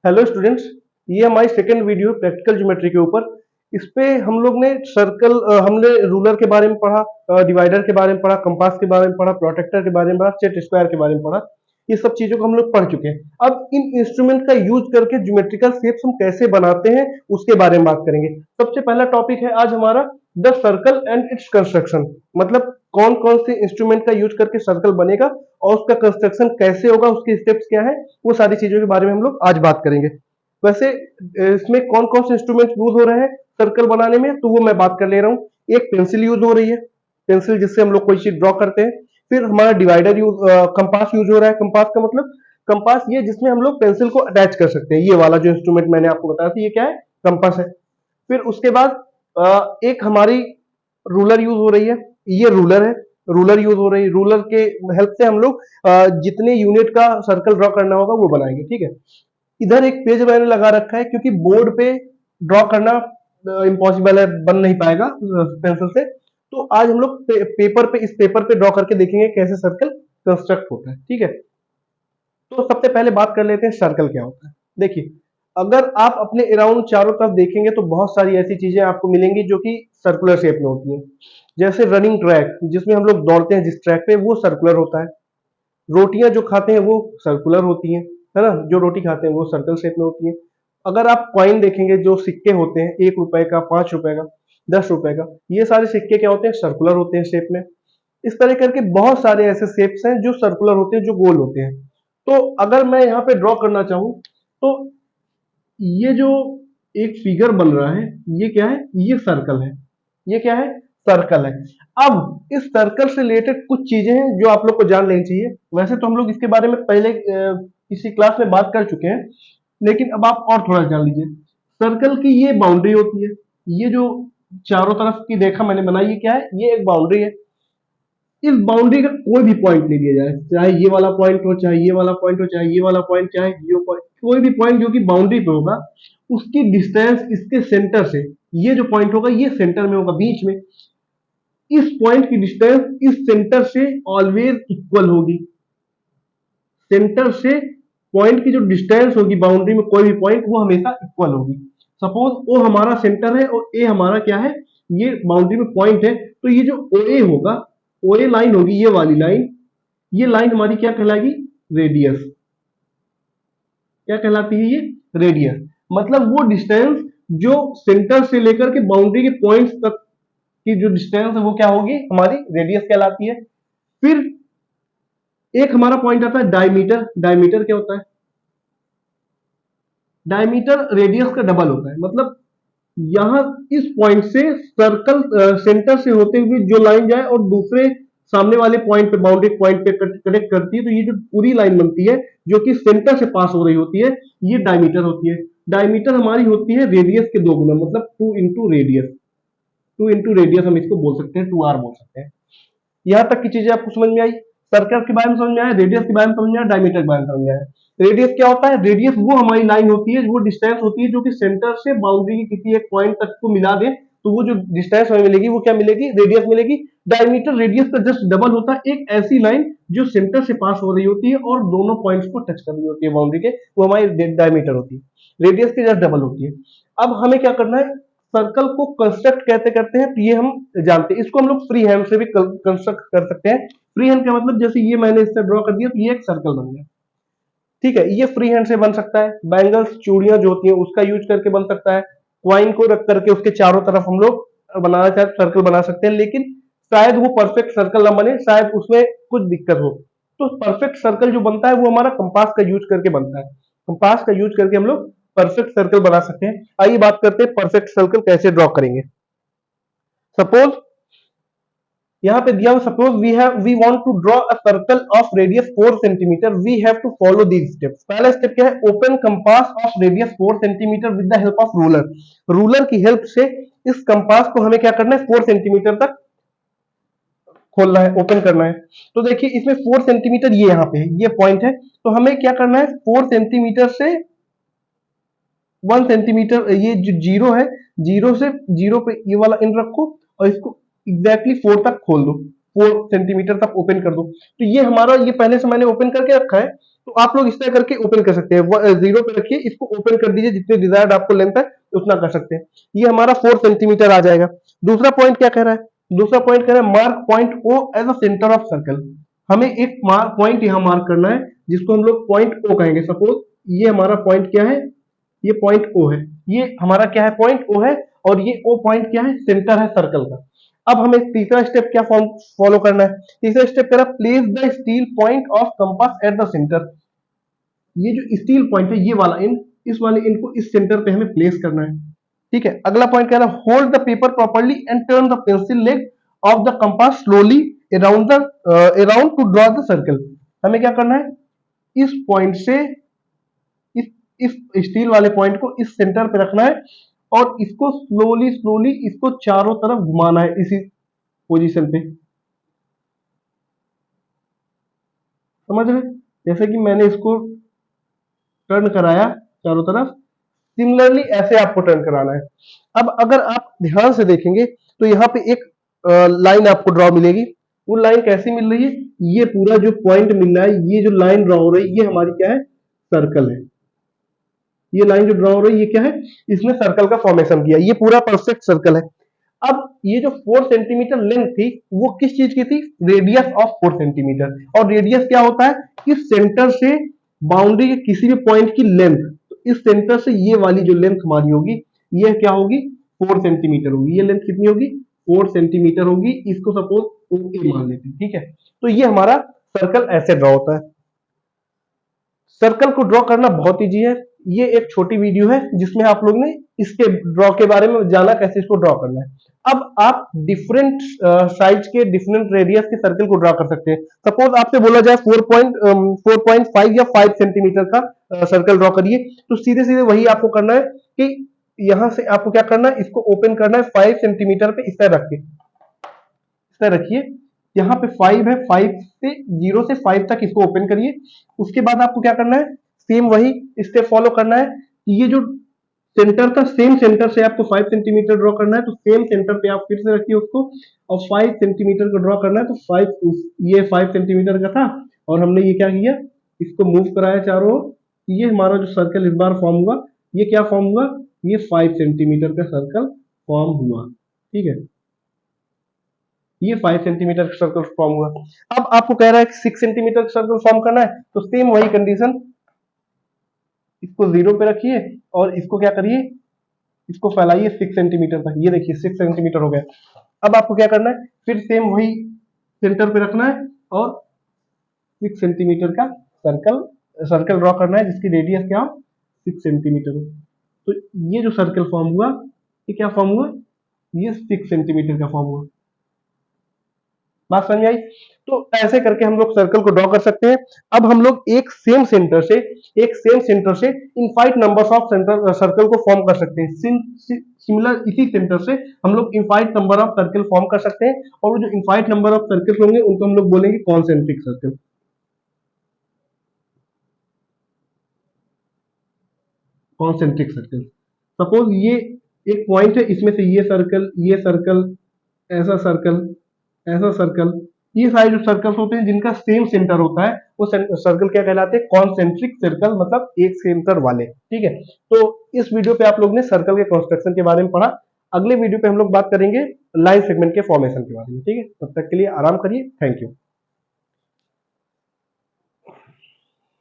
Hello students, ये हमारी second video practical geometry के ऊपर। इस पे हम लोग ने हमने रूलर के बारे में पढ़ा, डिवाइडर के बारे में पढ़ा, कंपास के बारे में पढ़ा, प्रोटेक्टर के बारे में पढ़ा, सेट स्क्वायर के बारे में पढ़ा। ये सब चीजों को हम लोग पढ़ चुके हैं। अब इन इंस्ट्रूमेंट का यूज करके ज्योमेट्रिकल शेप्स हम कैसे बनाते हैं उसके बारे में बात करेंगे। सबसे पहला टॉपिक है आज हमारा the circle and its construction. मतलब कौन कौन से इंस्ट्रूमेंट का यूज करके सर्कल बनेगा और उसका कंस्ट्रक्शन कैसे होगा, उसके स्टेप्स क्या है, वो सारी चीजों के बारे में हम लोग आज बात करेंगे। वैसे इसमें कौन कौन से इंस्ट्रूमेंट यूज हो रहे हैं सर्कल बनाने में, तो वो मैं बात कर ले रहा हूँ। एक पेंसिल यूज हो रही है, पेंसिल जिससे हम लोग कोई चीज ड्रॉ करते हैं। फिर हमारा डिवाइडर कंपास यूज हो रहा है। कंपास का मतलब कंपास ये जिसमें हम लोग पेंसिल को अटैच कर सकते हैं। ये वाला जो इंस्ट्रूमेंट मैंने आपको बताया था ये क्या है, कंपास है। फिर उसके बाद एक हमारी रूलर यूज हो रही है, ये रूलर है। रूलर यूज हो रही है, रूलर के हेल्प से हम लोग जितने यूनिट का सर्कल ड्रॉ करना होगा वो बनाएंगे। ठीक है, इधर एक पेज मैंने लगा रखा है क्योंकि बोर्ड पे ड्रॉ करना इम्पॉसिबल है, बन नहीं पाएगा पेंसिल से। तो आज हम लोग पेपर पे, इस पेपर पे ड्रॉ करके देखेंगे कैसे सर्कल कंस्ट्रक्ट होता है। ठीक है, तो सबसे पहले बात कर लेते हैं सर्कल क्या होता है। देखिए, अगर आप अपने अराउंड चारों तरफ देखेंगे तो बहुत सारी ऐसी चीजें आपको मिलेंगी जो कि सर्कुलर शेप में होती हैं। जैसे रनिंग ट्रैक, जिसमें हम लोग दौड़ते हैं जिस ट्रैक पे, वो सर्कुलर होता है। रोटियां जो खाते हैं वो सर्कुलर होती हैं, है ना। जो रोटी खाते हैं वो सर्कल शेप में होती है। अगर आप कॉइन देखेंगे, जो सिक्के होते हैं, 1 रुपए का, 5 रुपए का, 10 रुपए का, ये सारे सिक्के क्या होते हैं, सर्कुलर होते हैं शेप में। इस तरह करके बहुत सारे ऐसे शेप्स हैं जो सर्कुलर होते हैं, जो गोल होते हैं। तो अगर मैं यहाँ पे ड्रॉ करना चाहूं तो ये जो एक फिगर बन रहा है ये क्या है, ये सर्कल है। ये क्या है, सर्कल है। अब इस सर्कल से रिलेटेड कुछ चीजें हैं जो आप लोग को जान लेनी चाहिए। वैसे तो हम लोग इसके बारे में पहले किसी क्लास में बात कर चुके हैं, लेकिन अब आप और थोड़ा जान लीजिए। सर्कल की ये बाउंड्री होती है, ये जो चारों तरफ की रेखा मैंने बनाई है क्या है, ये एक बाउंड्री है। इस बाउंड्री का कोई भी पॉइंट ले लिया जाए, चाहे ये वाला पॉइंट हो, चाहे ये वाला पॉइंट हो, चाहे ये वाला पॉइंट, चाहे ये पॉइंट, कोई भी पॉइंट जो कि बाउंड्री पे होगा, उसकी डिस्टेंस इसके सेंटर से, ये जो पॉइंट होगा ये सेंटर में होगा, बीच में। इस पॉइंट की डिस्टेंस इस सेंटर से ऑलवेज इक्वल होगी। सेंटर से पॉइंट की जो डिस्टेंस होगी बाउंड्री में, कोई भी पॉइंट, वो हमेशा इक्वल होगी। सपोज ओ हमारा सेंटर है और ए हमारा क्या है, ये बाउंड्री में पॉइंट है। तो ये जो ओ ए होगा, ओ ए लाइन होगी, ये वाली लाइन, ये लाइन हमारी क्या कहलाएगी, रेडियस। क्या कहलाती है ये, रेडियस। मतलब वो डिस्टेंस जो सेंटर से लेकर के बाउंड्री के पॉइंट्स तक की जो डिस्टेंस है वो क्या होगी, हमारी रेडियस कहलाती है। फिर एक हमारा पॉइंट आता है डायमीटर। डायमीटर क्या होता है, डायमीटर रेडियस का डबल होता है। मतलब यहां इस पॉइंट से सर्कल सेंटर से होते हुए जो लाइन जाए और दूसरे सामने वाले पॉइंट पे, बाउंड्री पॉइंट पे कनेक्ट करती है, तो ये जो पूरी लाइन बनती है जो कि सेंटर से पास हो रही होती है, ये डायमीटर होती है। डायमीटर हमारी होती है रेडियस के 2 गुना, मतलब 2 इंटू रेडियस। 2 इंटू रेडियस हम इसको बोल सकते हैं, 2r बोल सकते हैं। यहां तक की चीजें आपको समझ में आई। सर्कल के बारे में समझ में आया, रेडियस के बारे में समझ में आया, डायमीटर के बारे में समझ में आया। रेडियस क्या होता है, रेडियस वो हमारी लाइन होती है, वो डिस्टेंस होती है जो कि सेंटर से बाउंड्री के किसी एक पॉइंट तक को मिला दे, तो वो जो डिस्टेंस हमें मिलेगी वो क्या मिलेगी, रेडियस मिलेगी। डायमीटर रेडियस का जस्ट डबल होता है। एक ऐसी लाइन जो सेंटर से पास हो रही होती है और दोनों पॉइंट्स को टच कर रही होती है बाउंड्री के, वो हमारी डायमीटर होती है। रेडियस की जस्ट डबल होती है। अब हमें क्या करना है, सर्कल को कंस्ट्रक्ट कैसे करते हैं, तो ये हम जानते हैं। इसको हम लोग फ्री हैंड से भी कंस्ट्रक्ट कर सकते हैं। फ्री हैंड का मतलब जैसे ये मैंने इससे ड्रॉ कर दिया तो ये एक सर्कल बन गया। ठीक है, ये फ्री हैंड से बन सकता है। बैंगल्स, चूड़ियां जो होती हैं उसका यूज करके बन सकता है। क्वाइन को रख करके उसके चारों तरफ हम लोग बनाना चाहे सर्कल बना सकते हैं, लेकिन शायद वो परफेक्ट सर्कल ना बने, शायद उसमें कुछ दिक्कत हो। तो परफेक्ट सर्कल जो बनता है वो हमारा कंपास का यूज करके बनता है। कंपास का यूज करके हम लोग परफेक्ट सर्कल बना सकते हैं। आइए बात करते हैं परफेक्ट सर्कल कैसे ड्रॉ करेंगे। सपोज यहाँ पे दिया हुआ, suppose we want to draw a circle of radius 4 centimetre, we have to follow these steps. पहला स्टेप क्या है, open compass of radius 4 centimetre with the help of ruler. Ruler की हेल्प से इस कंपास को हमें क्या करना है, 4 सेंटीमीटर तक खोलना है, ओपन करना है। तो देखिए इसमें 4 सेंटीमीटर ये यहाँ पे है, ये पॉइंट है। तो हमें क्या करना है, 4 सेंटीमीटर से 1 सेंटीमीटर, ये जो जीरो है, जीरो से जीरो पे ये वाला इन रखो और इसको एग्जैक्टली 4 तक खोल दो, 4 सेंटीमीटर तक ओपन कर दो। तो ये हमारा, ये पहले से मैंने ओपन करके रखा है। तो आप लोग इस तरह करके ओपन कर सकते हैं। जीरो पे रखिए, इसको ओपन कर दीजिए, जितने डिजायर्ड आपको लेंथ है उतना कर सकते हैं। ये हमारा 4 सेंटीमीटर आ जाएगा। दूसरा पॉइंट क्या कह रहा है, दूसरा पॉइंट कह रहा है mark point O as a centre of circle. हमें एक पॉइंट यहां मार्क करना है जिसको हम लोग पॉइंट ओ कहेंगे। सपोज ये हमारा पॉइंट क्या है, ये पॉइंट ओ है, ये हमारा क्या है, पॉइंट ओ है, और ये ओ पॉइंट क्या है, सेंटर है सर्कल का। अब हमें तीसरा स्टेप क्या फॉलो करना है, तीसरा स्टेप कह रहा है place the steel point of compass at the centre. ये जो स्टील पॉइंट है, ये वाला इन, इस वाले इन को इस सेंटर पे हमें प्लेस करना है। ठीक है, अगला पॉइंट कह रहा है hold the paper properly and turn the pencil leg of the compass slowly around two draw the circle. हमें क्या करना है, इस पॉइंट से इस इस स्टील वाले पॉइंट को इस सेंटर पे रखना है और इसको स्लोली स्लोली इसको चारों तरफ घुमाना है इसी पोजीशन पे। समझ रहे, जैसे कि मैंने इसको टर्न कराया चारों तरफ, सिमिलरली ऐसे आपको टर्न कराना है। अब अगर आप ध्यान से देखेंगे तो यहाँ पे एक लाइन आपको ड्रॉ मिलेगी। वो लाइन कैसी मिल रही है, ये पूरा जो पॉइंट मिल रहा है, ये जो लाइन ड्रॉ हो रही है, ये हमारी क्या है, सर्कल है। ये लाइन जो ड्रॉ हो रही है, ये क्या है, इसने सर्कल का फॉर्मेशन किया, ये पूरा परफेक्ट सर्कल है। अब ये जो 4 सेंटीमीटर लेंथ थी, वो किस चीज की थी, रेडियस ऑफ 4 सेंटीमीटर। और रेडियस क्या होता है, इस सेंटर से बाउंड्री के किसी भी पॉइंट की लेंथ, तो इस सेंटर से ये वाली जो लेंथ हमारी होगी, ये क्या होगी, 4 सेंटीमीटर होगी। ये लेंथ कितनी होगी, 4 सेंटीमीटर होगी। इसको सपोज ओके मान लेते हैं। ठीक है, तो ये हमारा सर्कल ऐसे ड्रॉ होता है। सर्कल को ड्रॉ करना बहुत इजी है। ये एक छोटी वीडियो है जिसमें आप लोग ने इसके ड्रॉ के बारे में जाना, कैसे इसको ड्रॉ करना है। अब आप डिफरेंट साइज के डिफरेंट रेडियस के सर्कल को ड्रॉ कर सकते हैं। सपोज आपसे बोला जाए 4.5 या 5 सेंटीमीटर का सर्कल ड्रॉ करिए, तो सीधे सीधे वही आपको करना है कि यहां से आपको क्या करना है, इसको ओपन करना है 5 सेंटीमीटर पे, इस तरह रख के, इस तरह रखिए। यहाँ पे 5 है, 5 से 0 से 5 तक इसको ओपन करिए। उसके बाद आपको क्या करना है, सेम वही स्टेप फॉलो करना है। ये जो सेंटर था, सेम सेंटर से आपको 5 सेंटीमीटर ड्रॉ करना है, तो सेम सेंटर पे आप फिर से रखिए उसको, और 5 सेंटीमीटर को ड्रॉ करना है। तो 5 ये 5 सेंटीमीटर का था, और हमने ये क्या किया, इसको मूव कराया चारों ओर। ये हमारा जो सर्कल इस बार फॉर्म हुआ, ये क्या फॉर्म हुआ, ये 5 सेंटीमीटर का सर्कल फॉर्म हुआ। ठीक है, ये 5 सेंटीमीटर का सर्कल फॉर्म हुआ। अब आपको कह रहा है कि 6 सेंटीमीटर का सर्कल फॉर्म करना है, तो सेम वही कंडीशन, इसको 0 पे रखिए और इसको क्या करिए, इसको फैलाइए 6 सेंटीमीटर तक। ये देखिए 6 सेंटीमीटर हो गया। अब आपको क्या करना है, फिर सेम वही सेंटर पे रखना है और 6 सेंटीमीटर का सर्कल सर्कल ड्रॉ करना है, जिसकी रेडियस क्या हो, 6 सेंटीमीटर हो। तो ये जो सर्कल फॉर्म हुआ, ये क्या फॉर्म हुआ, ये 6 सेंटीमीटर का फॉर्म हुआ। बात समझ आई। तो ऐसे करके हम लोग सर्कल को ड्रॉ कर सकते हैं। अब हम लोग एक सेम सेंटर से इनफाइट नंबर्स ऑफ सर्कल को फॉर्म कर सकते हैं। सिमिलर इसी सेंटर से हम लोग इनफाइट नंबर ऑफ सर्कल फॉर्म कर सकते हैं, और वो जो इनफाइट नंबर ऑफ सर्कल होंगे उनको हम लोग बोलेंगे concentric circle. Concentric circle, suppose ये एक पॉइंट है, इसमें से ये सर्कल, ये सर्कल, ऐसा सर्कल, ऐसा सर्कल, ये सारे जो सर्कल्स होते हैं जिनका सेम सेंटर होता है, वो सर्कल क्या कहलाते हैं, कॉन्सेंट्रिक सर्कल, मतलब एक सेंटर वाले। ठीक है, तो इस वीडियो पे आप लोग ने सर्कल के कंस्ट्रक्शन के बारे में पढ़ा। अगले वीडियो पे हम लोग बात करेंगे लाइन सेगमेंट के फॉर्मेशन के बारे में। ठीक है, तब तक के लिए आराम करिए। Thank you.